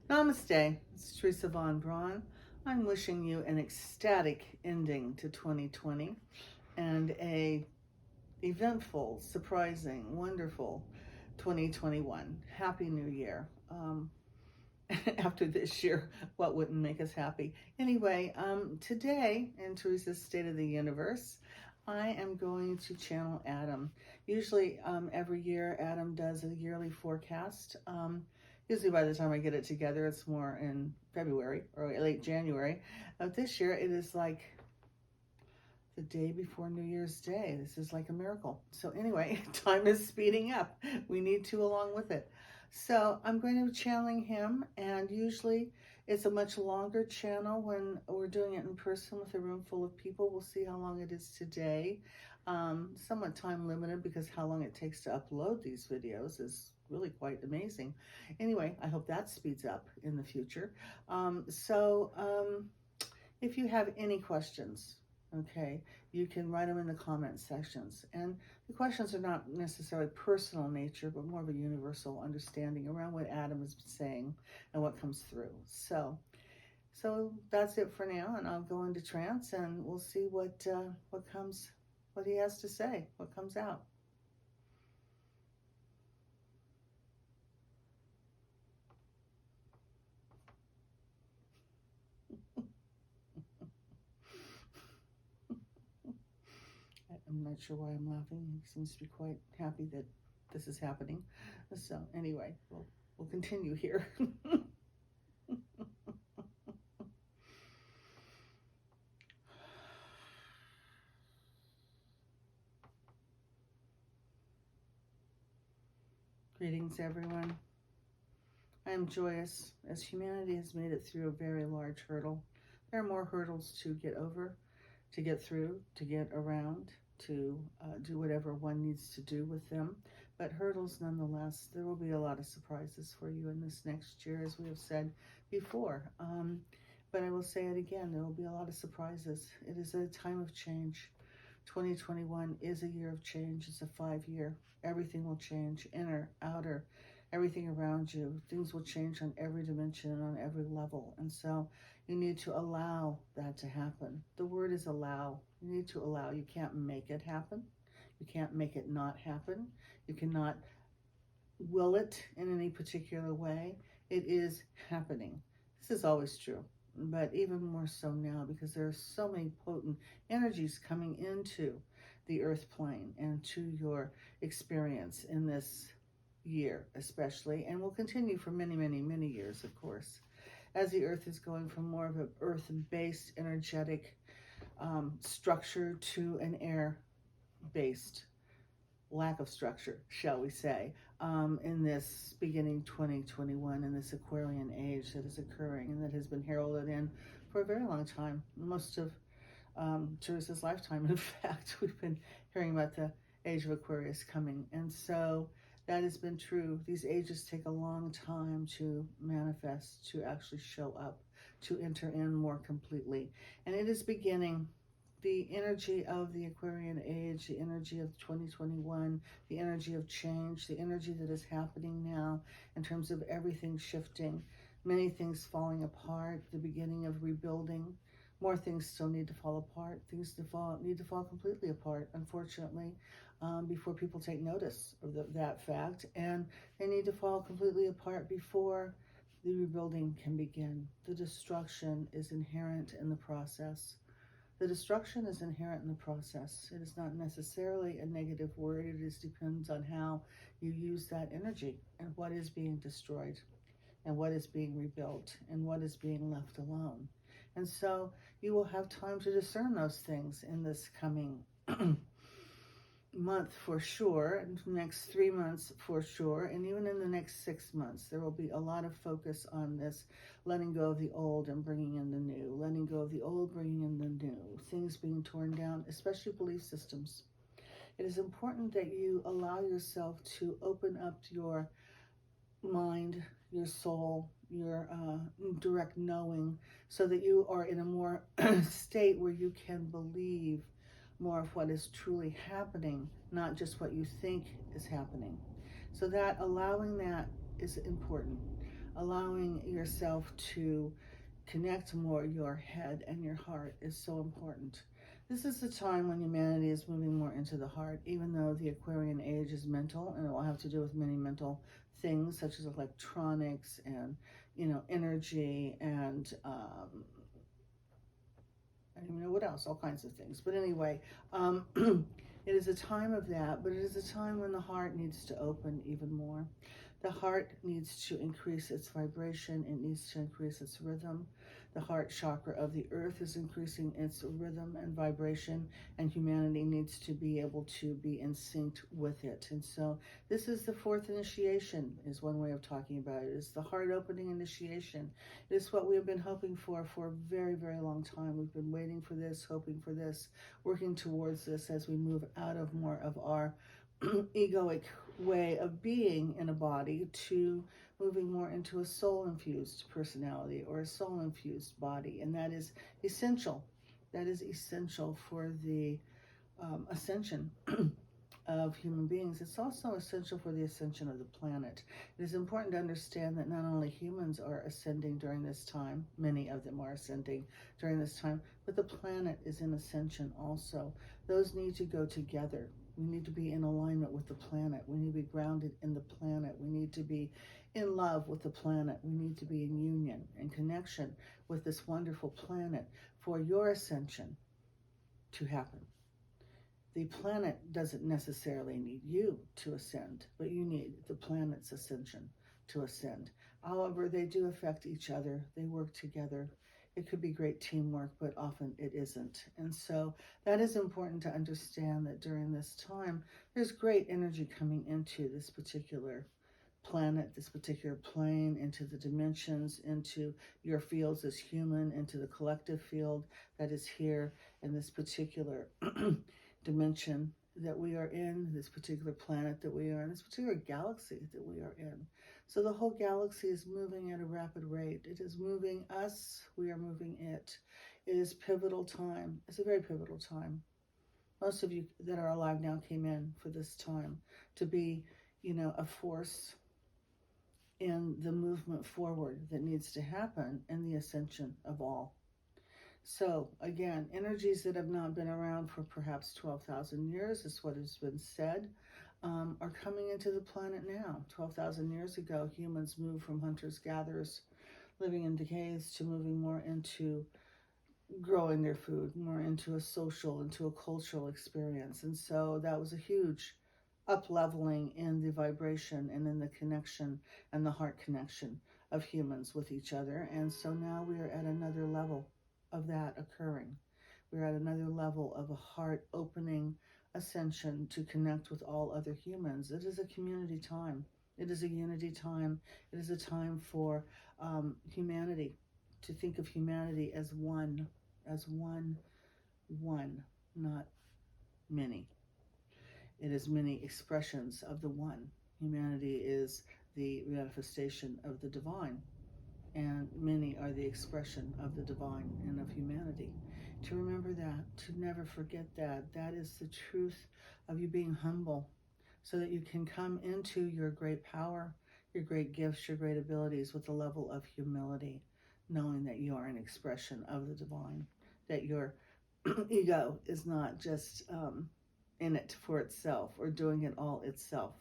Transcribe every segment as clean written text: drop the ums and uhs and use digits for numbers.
Namaste, it's Teresa Von Braun. I'm wishing you an ecstatic ending to 2020 and a eventful, surprising, wonderful 2021. Happy New Year. After this year, what wouldn't make us happy? Anyway, today in Teresa's State of the Universe, I am going to channel Adam. Usually, every year, Adam does a yearly forecast. Usually by the time I get it together, it's more in February or late January. This year, it is like the day before New Year's Day. This is like a miracle. So anyway, time is speeding up. We need to along with it. So I'm going to be channeling him, and usually it's a much longer channel when we're doing it in person with a room full of people. We'll see how long it is today. Somewhat time limited because how long it takes to upload these videos is really quite amazing. Anyway, I hope that speeds up in the future. If you have any questions, okay, you can write them in the comment sections. And the questions are not necessarily personal nature, but more of a universal understanding around what Adam is saying and what comes through. So that's it for now, and I'll go into trance, and we'll see what he has to say, what comes out. I'm not sure why I'm laughing. He seems to be quite happy that this is happening. So anyway, we'll continue here. Greetings, everyone. I am joyous as humanity has made it through a very large hurdle. There are more hurdles to get over, to get through, to get around, to do whatever one needs to do with them. But hurdles nonetheless. There will be a lot of surprises for you in this next year, as we have said before. But I will say it again, there will be a lot of surprises. It is a time of change. 2021 is a year of change. It's a 5-year. Everything will change, inner, outer, everything around you. Things will change on every dimension and on every level. And so you need to allow that to happen. The word is allow. You need to allow. You can't make it happen. You can't make it not happen. You cannot will it in any particular way. It is happening. This is always true, but even more so now because there are so many potent energies coming into the earth plane and to your experience in this year especially, and will continue for many, many, many years, of course, as the earth is going from more of an earth-based energetic structure to an air-based lack of structure, shall we say, in this beginning 2021, in this Aquarian age that is occurring and that has been heralded in for a very long time, most of Teresa's lifetime. In fact, we've been hearing about the age of Aquarius coming, and so that has been true. These ages take a long time to manifest, to actually show up, to enter in more completely, and it is beginning. The energy of the Aquarian age, the energy of 2021, the energy of change, the energy that is happening now in terms of everything shifting, many things falling apart, the beginning of rebuilding. More things still need to fall apart. Things need to fall completely apart, unfortunately, before people take notice of that fact. And they need to fall completely apart before the rebuilding can begin. The destruction is inherent in the process. The destruction is inherent in the process. It is not necessarily a negative word. It just depends on how you use that energy and what is being destroyed and what is being rebuilt and what is being left alone. And so you will have time to discern those things in this coming month for sure, next 3 months for sure, and even in the next 6 months. There will be a lot of focus on this, letting go of the old and bringing in the new, letting go of the old, bringing in the new, things being torn down, especially belief systems. It is important that you allow yourself to open up your mind, your soul, your direct knowing, so that you are in a more state where you can believe more of what is truly happening, not just what you think is happening. So that allowing that is important. allowing yourself to connect more your head and your heart is so important. This is the time when humanity is moving more into the heart, even though the Aquarian age is mental, and it will have to do with many mental things such as electronics and, energy and I don't even know what else, all kinds of things. But anyway, it is a time of that, but it is a time when the heart needs to open even more. The heart needs to increase its vibration. It needs to increase its rhythm. The heart chakra of the earth is increasing its rhythm and vibration, and humanity needs to be able to be in sync with it. And so this is the fourth initiation, is one way of talking about it. It's the heart opening initiation. It is what we have been hoping for a very, very long time. We've been waiting for this, hoping for this, working towards this as we move out of more of our egoic way of being in a body to moving more into a soul-infused personality or a soul-infused body. And that is essential. That is essential for the ascension of human beings. It's also essential for the ascension of the planet. It is important to understand that not only humans are ascending during this time, many of them are ascending during this time, but the planet is in ascension also. Those need to go together. We need to be in alignment with the planet. We need to be grounded in the planet. We need to be in love with the planet. We need to be in union and connection with this wonderful planet for your ascension to happen. The planet doesn't necessarily need you to ascend, but you need the planet's ascension to ascend. However, they do affect each other. They work together. It could be great teamwork, but often it isn't. And so that is important to understand, that during this time, there's great energy coming into this particular planet, this particular plane, into the dimensions, into your fields as human, into the collective field that is here in this particular dimension that we are in, this particular planet that we are in, this particular galaxy that we are in. So the whole galaxy is moving at a rapid rate. It is moving us, we are moving it. It is pivotal time. It's a very pivotal time. Most of you that are alive now came in for this time to be, a force in the movement forward that needs to happen in the ascension of all. So again, energies that have not been around for perhaps 12,000 years, is what has been said, are coming into the planet now. 12,000 years ago, humans moved from hunters-gatherers, living in decays, to moving more into growing their food, more into a social, into a cultural experience. And so that was a huge up-leveling in the vibration and in the connection and the heart connection of humans with each other. And so now we are at another level of that occurring. We're at another level of a heart opening ascension to connect with all other humans. It is a community time. It is a unity time. It is a time for humanity, to think of humanity as one, not many. It is many expressions of the one. Humanity is the manifestation of the divine, and many are the expression of the divine and of humanity. To remember that, to never forget that, that is the truth of you being humble, so that you can come into your great power, your great gifts, your great abilities with a level of humility, knowing that you are an expression of the divine, that your ego is not just in it for itself or doing it all itself.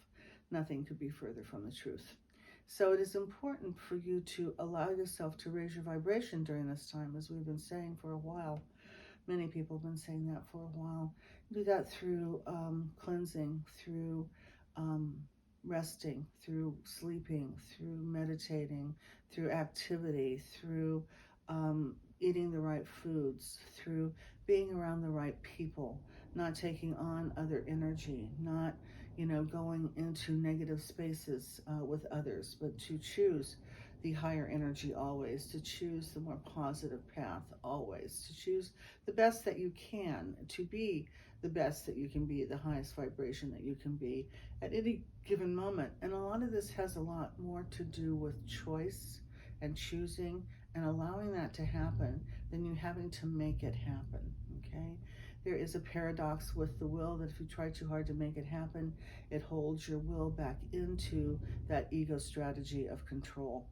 Nothing could be further from the truth. So it is important for you to allow yourself to raise your vibration during this time, as we've been saying for a while. Many people have been saying that for a while. Do that through cleansing, through resting, through sleeping, through meditating, through activity, through eating the right foods, through being around the right people, not taking on other energy, not going into negative spaces with others, but to choose the higher energy always, to choose the more positive path always, to choose the best that you can, to be the best that you can be, the highest vibration that you can be at any given moment. And a lot of this has a lot more to do with choice and choosing and allowing that to happen than you having to make it happen, okay? There is a paradox with the will that if you try too hard to make it happen, it holds your will back into that ego strategy of control.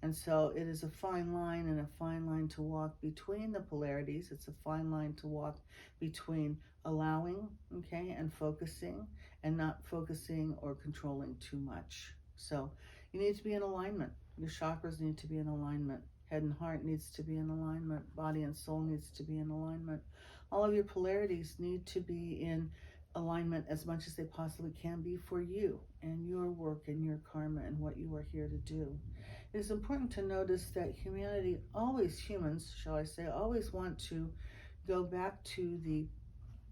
And so it is a fine line, and a fine line to walk between the polarities. It's a fine line to walk between allowing, okay, and focusing, and not focusing or controlling too much. So you need to be in alignment. Your chakras need to be in alignment. Head and heart needs to be in alignment. Body and soul needs to be in alignment. All of your polarities need to be in alignment as much as they possibly can be for you and your work and your karma and what you are here to do. It is important to notice that humanity, always humans, shall I say, always want to go back to the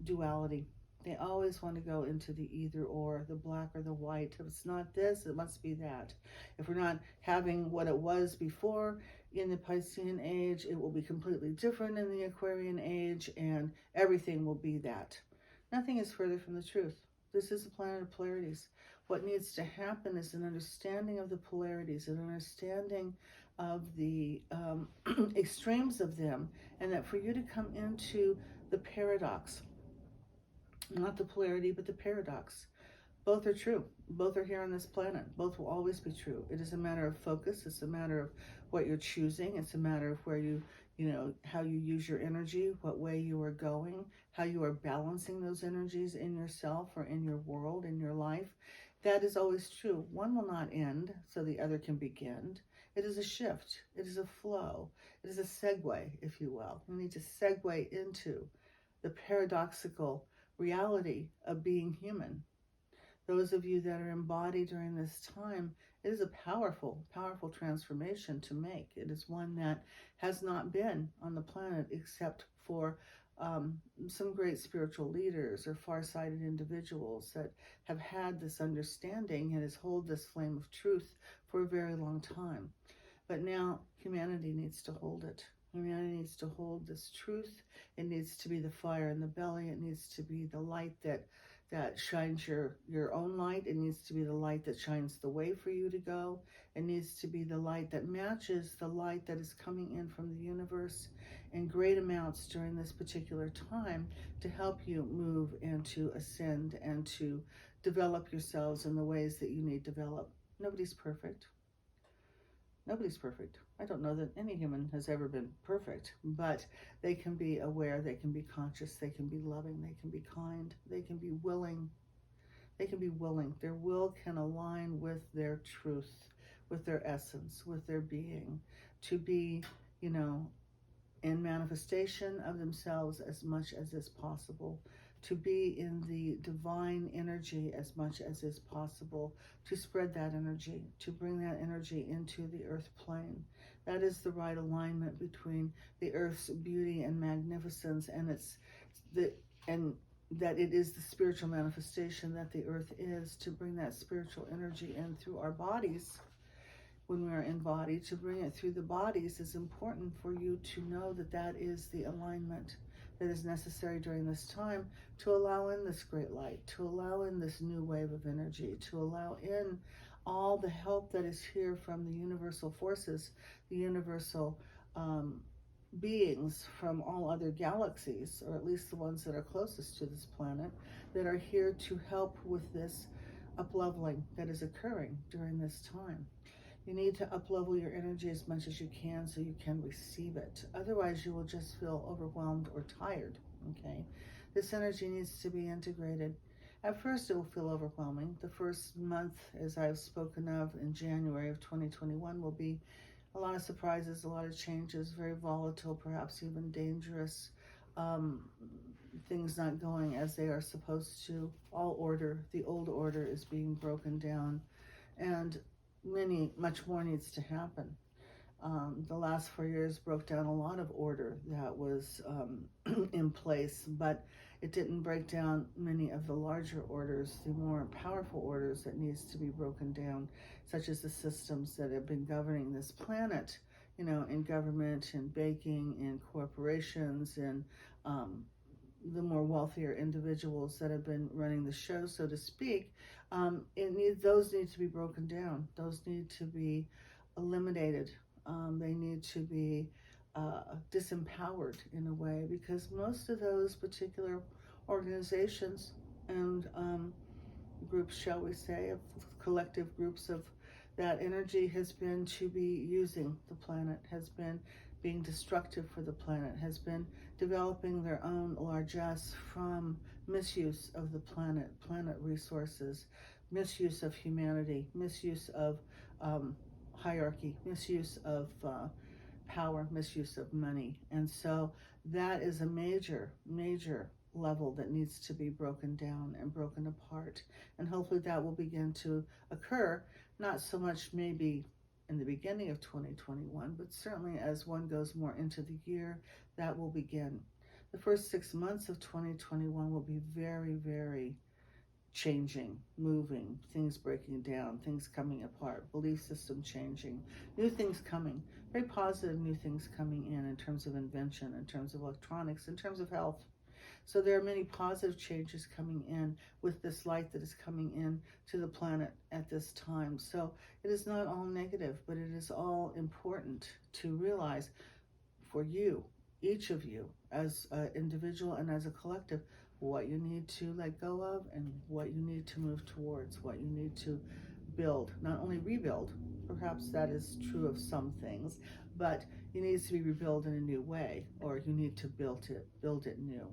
duality. They always want to go into the either or, the black or the white. If it's not this, it must be that. If we're not having what it was before in the Piscean age, it will be completely different in the Aquarian age, and everything will be that. Nothing is further from the truth. This is a planet of polarities. What needs to happen is an understanding of the polarities, an understanding of the extremes of them, and that for you to come into the paradox, not the polarity, but the paradox. Both are true. Both are here on this planet. Both will always be true. It is a matter of focus. It's a matter of what you're choosing. It's a matter of where you how you use your energy, what way you are going, how you are balancing those energies in yourself or in your world, in your life. That is always true. One will not end, so the other can begin. It is a shift. It is a flow. It is a segue, if you will. You need to segue into the paradoxical reality of being human. Those of you that are embodied during this time, it is a powerful, powerful transformation to make. It is one that has not been on the planet except for some great spiritual leaders or far-sighted individuals that have had this understanding and has held this flame of truth for a very long time. But now humanity needs to hold it. Humanity needs to hold this truth. It needs to be the fire in the belly. It needs to be the light that shines your own light. It needs to be the light that shines the way for you to go. It needs to be the light that matches the light that is coming in from the universe in great amounts during this particular time to help you move and to ascend and to develop yourselves in the ways that you need developed. Nobody's perfect. Nobody's perfect. I don't know that any human has ever been perfect, but they can be aware, they can be conscious, they can be loving, they can be kind, they can be willing. They can be willing. Their will can align with their truth, with their essence, with their being, to be, in manifestation of themselves as much as is possible, to be in the divine energy as much as is possible, to spread that energy, to bring that energy into the earth plane. That is the right alignment between the earth's beauty and magnificence and that it is the spiritual manifestation that the earth is, to bring that spiritual energy in through our bodies. When we are embodied, to bring it through the bodies is important for you to know that that is the alignment that is necessary during this time to allow in this great light, to allow in this new wave of energy, to allow in all the help that is here from the universal forces, the universal beings from all other galaxies, or at least the ones that are closest to this planet, that are here to help with this upleveling that is occurring during this time. You need to up-level your energy as much as you can so you can receive it. Otherwise, you will just feel overwhelmed or tired, okay? This energy needs to be integrated. At first, it will feel overwhelming. The first month, as I've spoken of in January of 2021, will be a lot of surprises, a lot of changes, very volatile, perhaps even dangerous, things not going as they are supposed to. All order, the old order is being broken down, and much more needs to happen. The last 4 years broke down a lot of order that was in place, but it didn't break down many of the larger orders, the more powerful orders that needs to be broken down, such as the systems that have been governing this planet, in government, in banking, in corporations, in the more wealthier individuals that have been running the show, so to speak. Those need to be broken down. Those need to be eliminated. They need to be disempowered in a way, because most of those particular organizations and groups, shall we say, of collective groups of That energy has been to be using the planet, has been being destructive for the planet, has been developing their own largesse from misuse of the planet, planet resources, misuse of humanity, misuse of hierarchy, misuse of power, misuse of money. And so that is a major, major level that needs to be broken down and broken apart. And hopefully that will begin to occur, not so much maybe in the beginning of 2021, but certainly as one goes more into the year, that will begin. The first 6 months of 2021 will be very, very changing, moving, things breaking down, things coming apart, belief system changing, new things coming, very positive new things coming in terms of invention, in terms of electronics, in terms of health. So there are many positive changes coming in with this light that is coming in to the planet at this time. So it is not all negative, but it is all important to realize for you, each of you, as an individual and as a collective, what you need to let go of and what you need to move towards, what you need to build, not only rebuild, perhaps that is true of some things, but it needs to be rebuilt in a new way, or you need to build it new.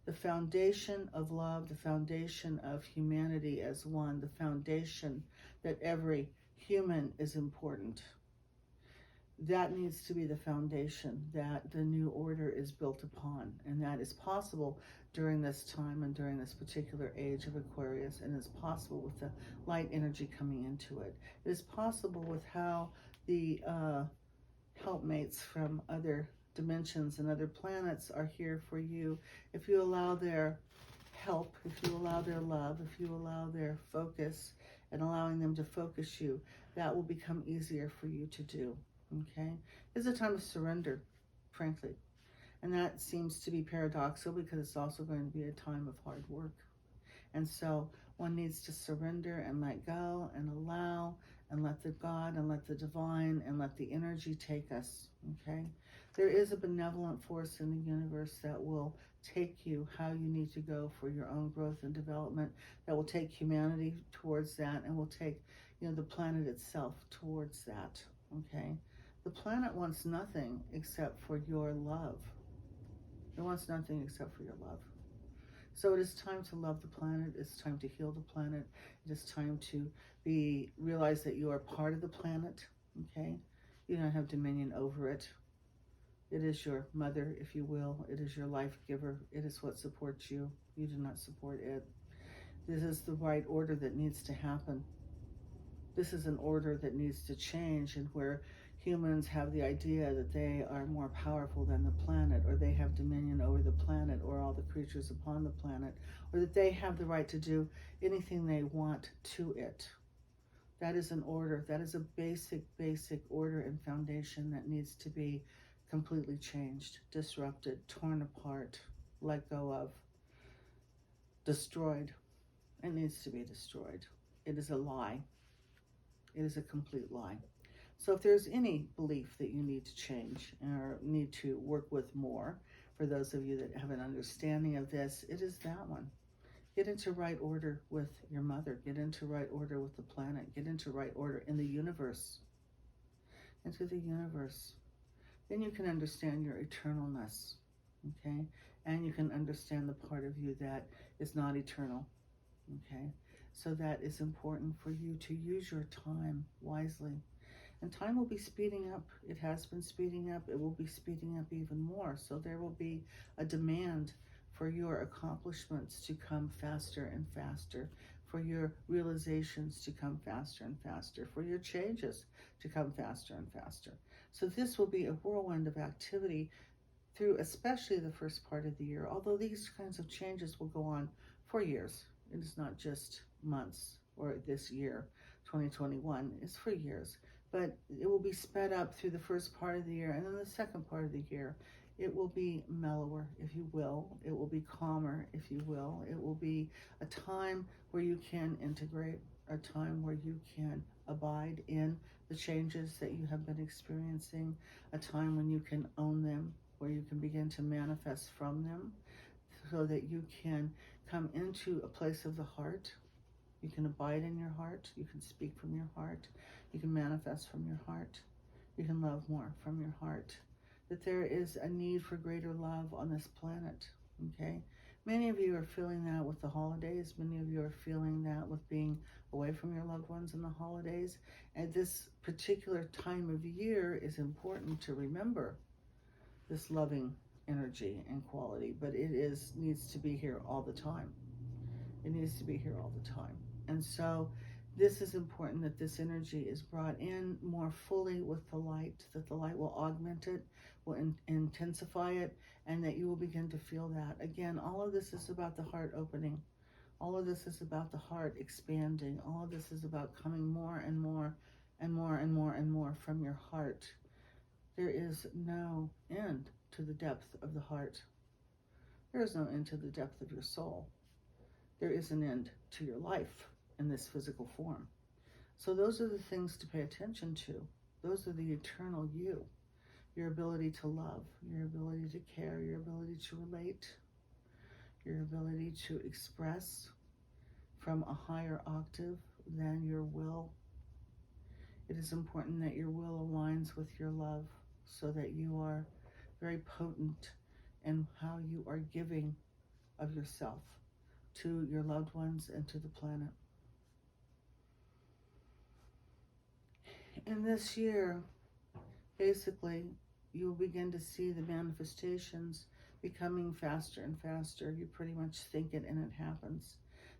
The foundation of love, the foundation of humanity as one, the foundation that every human is important. That needs to be the foundation that the new order is built upon, and that is possible during this time and during this particular age of Aquarius, and is possible with the light energy coming into it. It is possible with how the helpmates from other dimensions and other planets are here for you. If you allow their help, if you allow their love, if you allow their focus and allowing them to focus you, that will become easier for you to do. Okay? It's a time of surrender, frankly. And that seems to be paradoxical because it's also going to be a time of hard work. And so one needs to surrender and let go and allow and let the God and let the divine and let the energy take us. Okay? There is a benevolent force in the universe that will take you how you need to go for your own growth and development, that will take humanity towards that, and will take, the planet itself towards that. Okay? The planet wants nothing except for your love. It wants nothing except for your love. So it is time to love the planet. It's time to heal the planet. It is time to realize that you are part of the planet. Okay? You don't have dominion over it. It is your mother, if you will. It is your life giver. It is what supports you. You do not support it. This is the right order that needs to happen. This is an order that needs to change, and where humans have the idea that they are more powerful than the planet, or they have dominion over the planet or all the creatures upon the planet, or that they have the right to do anything they want to it. That is an order. That is a basic order and foundation that needs to be completely changed, disrupted, torn apart, let go of, destroyed. It needs to be destroyed. It is a lie. It is a complete lie. So if there's any belief that you need to change or need to work with more, for those of you that have an understanding of this, it is that one. Get into right order with your mother. Get into right order with the planet. Get into right order in the universe. Into the universe. Then you can understand your eternalness. Okay? And you can understand the part of you that is not eternal. Okay? So that is important for you to use your time wisely. And time will be speeding up. It has been speeding up. It will be speeding up even more. So there will be a demand for your accomplishments to come faster and faster, for your realizations to come faster and faster, for your changes to come faster and faster. So this will be a whirlwind of activity through especially the first part of the year, although these kinds of changes will go on for years. It is not just months or this year. 2021 is for years. But it will be sped up through the first part of the year, and then the second part of the year, it will be mellower, if you will. It will be calmer, if you will. It will be a time where you can integrate, a time where you can abide in the changes that you have been experiencing, a time when you can own them, where you can begin to manifest from them, so that you can come into a place of the heart. You can abide in your heart. You can speak from your heart. You can manifest from your heart. You can love more from your heart. That there is a need for greater love on this planet, okay? Many of you are feeling that with the holidays. Many of you are feeling that with being away from your loved ones in the holidays. At this particular time of year is important to remember this loving energy and quality, but needs to be here all the time. It needs to be here all the time. And so this is important, that this energy is brought in more fully with the light, that the light will augment it, will intensify it, and that you will begin to feel that. Again, all of this is about the heart opening. All of this is about the heart expanding. All of this is about coming more and more and more and more and more from your heart. There is no end to the depth of the heart. There is no end to the depth of your soul. There is an end to your life in this physical form. So those are the things to pay attention to. Those are the eternal you. Your ability to love, your ability to care, your ability to relate, your ability to express from a higher octave than your will. It is important that your will aligns with your love so that you are very potent in how you are giving of yourself to your loved ones and to the planet. In this year, basically, you will begin to see the manifestations becoming faster and faster. You pretty much think it and it happens.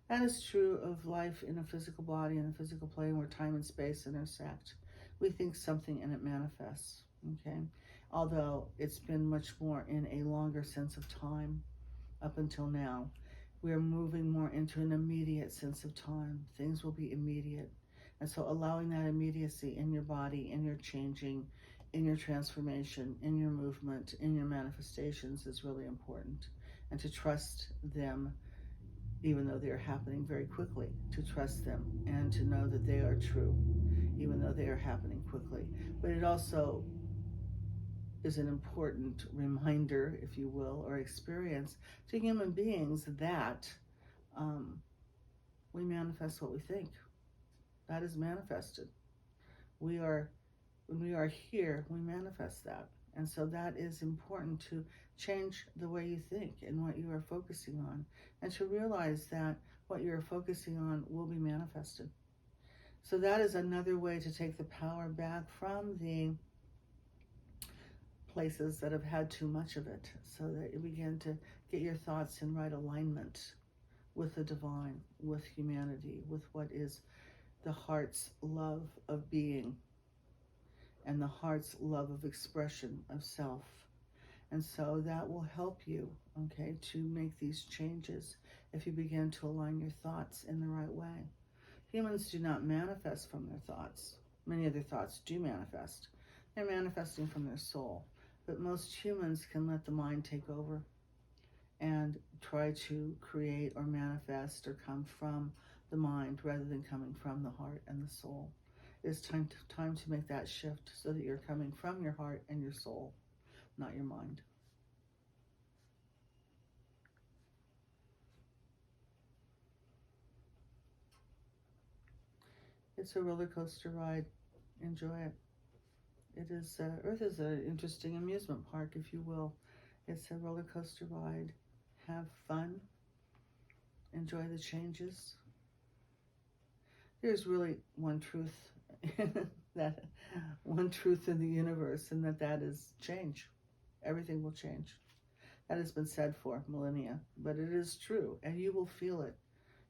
That is true of life in a physical body, in a physical plane where time and space intersect. We think something and it manifests, okay? Although it's been much more in a longer sense of time up until now. We're moving more into an immediate sense of time. Things will be immediate. And so allowing that immediacy in your body, in your changing, in your transformation, in your movement, in your manifestations is really important. And to trust them, even though they are happening very quickly, to trust them and to know that they are true, even though they are happening quickly. But it also is an important reminder, if you will, or experience to human beings that we manifest what we think. That is manifested. When we are here, we manifest that. And so that is important to change the way you think and what you are focusing on, and to realize that what you're focusing on will be manifested. So that is another way to take the power back from the places that have had too much of it, so that you begin to get your thoughts in right alignment with the divine, with humanity, with what is the heart's love of being and the heart's love of expression of self. And so that will help you, okay, to make these changes if you begin to align your thoughts in the right way. Humans do not manifest from their thoughts. Many of their thoughts do manifest. They're manifesting from their soul. But most humans can let the mind take over and try to create or manifest or come from the mind rather than coming from the heart and the soul. It's time to make that shift so that you're coming from your heart and your soul, not your mind. It's a roller coaster ride. Enjoy it. It is, Earth is an interesting amusement park, if you will. It's a roller coaster ride. Have fun. Enjoy the changes. There's really one truth, that one truth in the universe, and that is change. Everything will change. That has been said for millennia, but it is true, and you will feel it.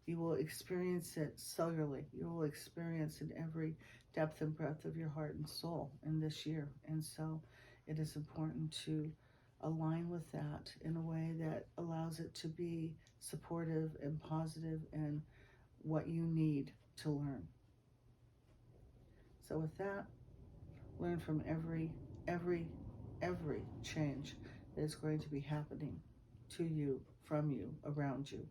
You will experience it cellularly. You will experience it in every depth and breadth of your heart and soul in this year. And so it is important to align with that in a way that allows it to be supportive and positive and what you need to learn. So with that, learn from every change that is going to be happening to you, from you, around you.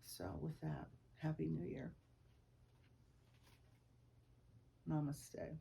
So with that, Happy New Year. Namaste.